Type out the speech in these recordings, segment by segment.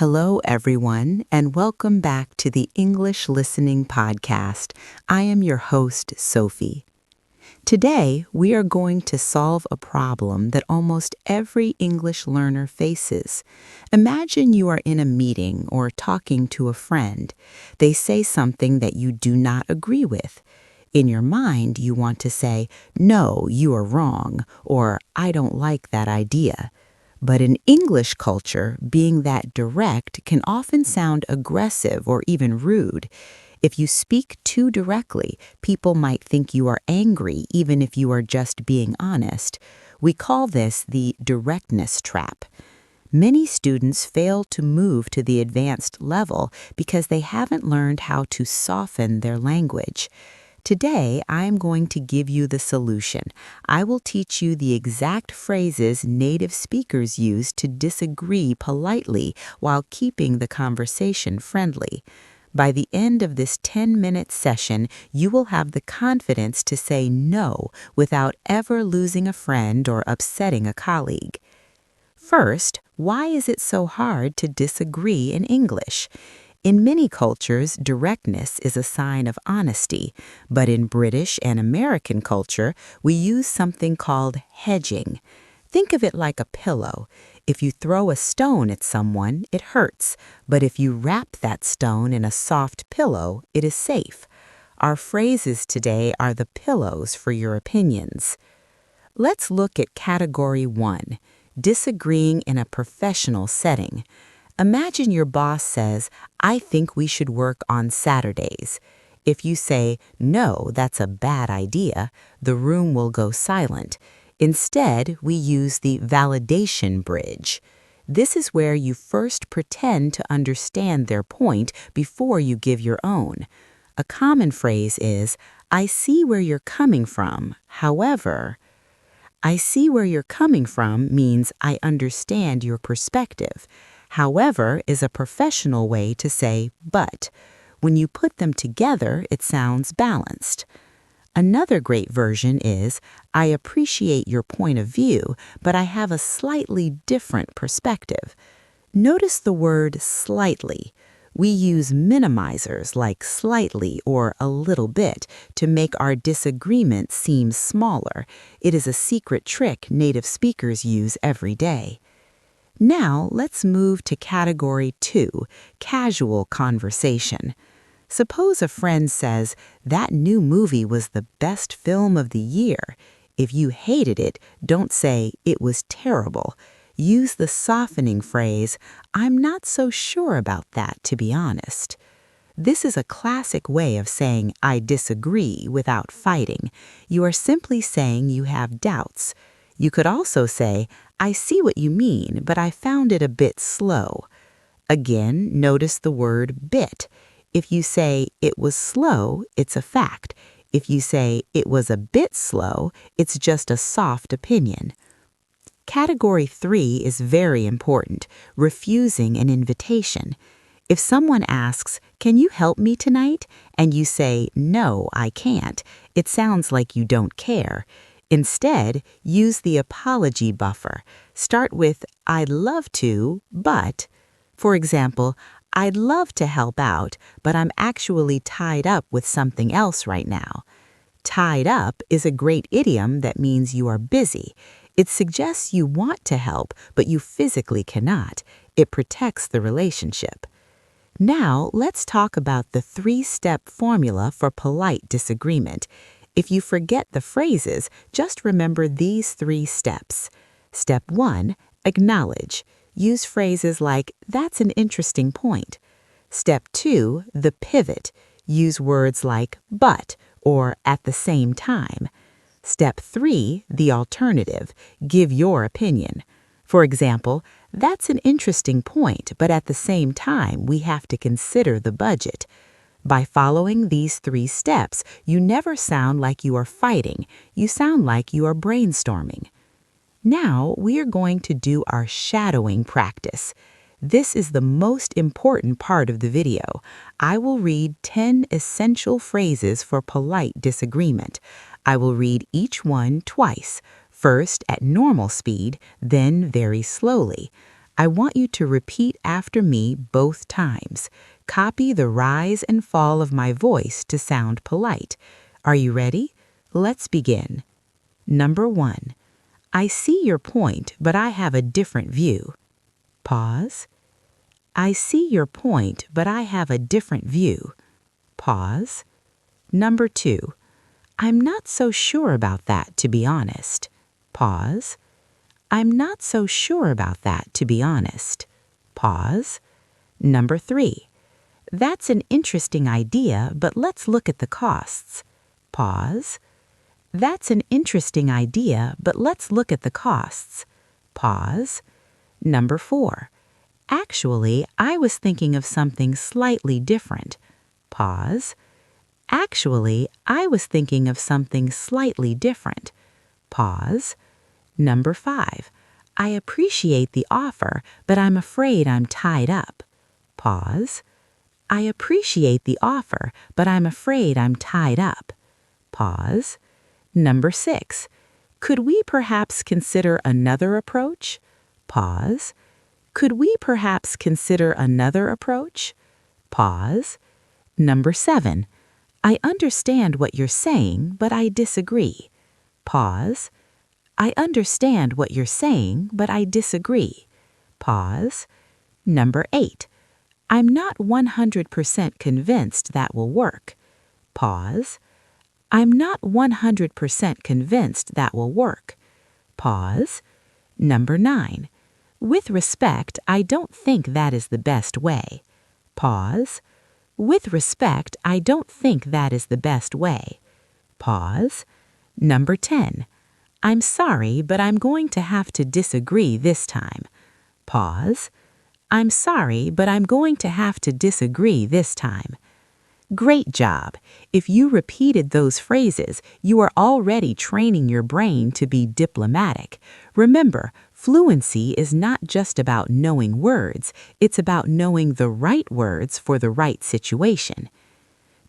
Hello, everyone, and welcome back to the English Listening Podcast. I am your host, Sophie. Today, we are going to solve a problem that almost every English learner faces. Imagine you are in a meeting or talking to a friend. They say something that you do not agree with. In your mind, you want to say, "No, you are wrong," or "I don't like that idea." But in English culture, being that direct can often sound aggressive or even rude. If you speak too directly, people might think you are angry even if you are just being honest. We call this the directness trap. Many students fail to move to the advanced level because they haven't learned how to soften their language. Today, I am going to give you the solution. I will teach you the exact phrases native speakers use to disagree politely while keeping the conversation friendly. By the end of this 10-minute session, you will have the confidence to say no without ever losing a friend or upsetting a colleague. First, why is it so hard to disagree in English? In many cultures, directness is a sign of honesty, but in British and American culture, we use something called hedging. Think of it like a pillow. If you throw a stone at someone, it hurts, but if you wrap that stone in a soft pillow, it is safe. Our phrases today are the pillows for your opinions. Let's look at category 1, disagreeing in a professional setting. Imagine your boss says, "I think we should work on Saturdays." If you say, "No, that's a bad idea," the room will go silent. Instead, we use the validation bridge. This is where you first pretend to understand their point before you give your own. A common phrase is, "I see where you're coming from. However," I see where you're coming from means I understand your perspective. However is a professional way to say but. When you put them together, it sounds balanced. Another great version is, "I appreciate your point of view, but I have a slightly different perspective." Notice the word slightly. We use minimizers like slightly or a little bit to make our disagreement seem smaller. It is a secret trick native speakers use every day. Now, let's move to category 2, casual conversation. Suppose a friend says, "That new movie was the best film of the year." If you hated it, don't say, "It was terrible." Use the softening phrase, "I'm not so sure about that, to be honest." This is a classic way of saying "I disagree" without fighting. You are simply saying you have doubts. You could also say, "I see what you mean, but I found it a bit slow." Again, notice the word bit. If you say "it was slow," it's a fact. If you say "it was a bit slow," it's just a soft opinion. Category 3 is very important, refusing an invitation. If someone asks, "Can you help me tonight?" and you say, "No, I can't," it sounds like you don't care. Instead, use the apology buffer. Start with, "I'd love to, but..." For example, "I'd love to help out, but I'm actually tied up with something else right now." Tied up is a great idiom that means you are busy. It suggests you want to help, but you physically cannot. It protects the relationship. Now, let's talk about the 3-step formula for polite disagreement. If you forget the phrases, just remember these 3 steps. Step 1, acknowledge. Use phrases like, "That's an interesting point." Step 2, the pivot. Use words like "but" or "at the same time." Step 3, the alternative. Give your opinion. For example, "That's an interesting point, but at the same time, we have to consider the budget." By following these 3 steps, you never sound like you are fighting. You sound like you are brainstorming. Now, we are going to do our shadowing practice. This is the most important part of the video. I will read 10 essential phrases for polite disagreement. I will read each one twice, first at normal speed, then very slowly. I want you to repeat after me both times. Copy the rise and fall of my voice to sound polite. Are you ready? Let's begin. Number 1. I see your point, but I have a different view. Pause. I see your point, but I have a different view. Pause. Number 2. I'm not so sure about that, to be honest. Pause. I'm not so sure about that, to be honest. Pause. Number 3. That's an interesting idea, but let's look at the costs. Pause. That's an interesting idea, but let's look at the costs. Pause. Number 4. Actually, I was thinking of something slightly different. Pause. Actually, I was thinking of something slightly different. Pause. Number 5. I appreciate the offer, but I'm afraid I'm tied up. Pause. I appreciate the offer, but I'm afraid I'm tied up. Pause. Number 6. Could we perhaps consider another approach? Pause. Could we perhaps consider another approach? Pause. Number 7. I understand what you're saying, but I disagree. Pause. I understand what you're saying, but I disagree. Pause. Number 8. I'm not 100% convinced that will work. Pause. I'm not 100% convinced that will work. Pause. Number 9. With respect, I don't think that is the best way. Pause. With respect, I don't think that is the best way. Pause. Number 10. I'm sorry, but I'm going to have to disagree this time. Pause. I'm sorry, but I'm going to have to disagree this time. Great job! If you repeated those phrases, you are already training your brain to be diplomatic. Remember, fluency is not just about knowing words, it's about knowing the right words for the right situation.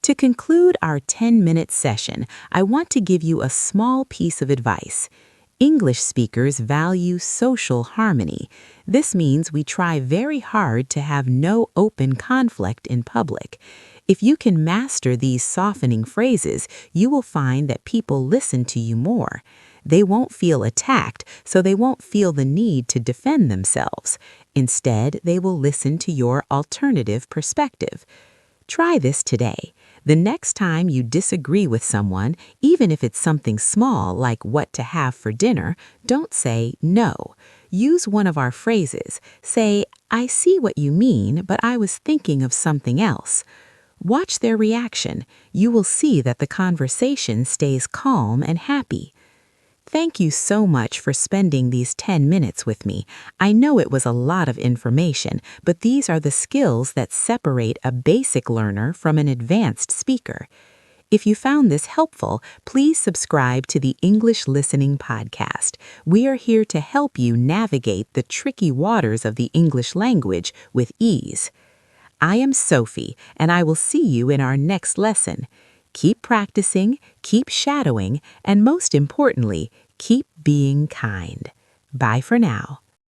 To conclude our 10-minute session, I want to give you a small piece of advice. English speakers value social harmony. This means we try very hard to have no open conflict in public. If you can master these softening phrases, you will find that people listen to you more. They won't feel attacked, so they won't feel the need to defend themselves. Instead, they will listen to your alternative perspective. Try this today. The next time you disagree with someone, even if it's something small like what to have for dinner, don't say no. Use one of our phrases. Say, I see what you mean, but I was thinking of something else. Watch their reaction. You will see that the conversation stays calm and happy. Thank you so much for spending these 10 minutes with me. I know it was a lot of information, but these are the skills that separate a basic learner from an advanced speaker. If you found this helpful, please subscribe to the English Listening Podcast. We are here to help you navigate the tricky waters of the English language with ease. I am Sophie, and I will see you in our next lesson. Keep practicing, keep shadowing, and most importantly, keep being kind. Bye for now.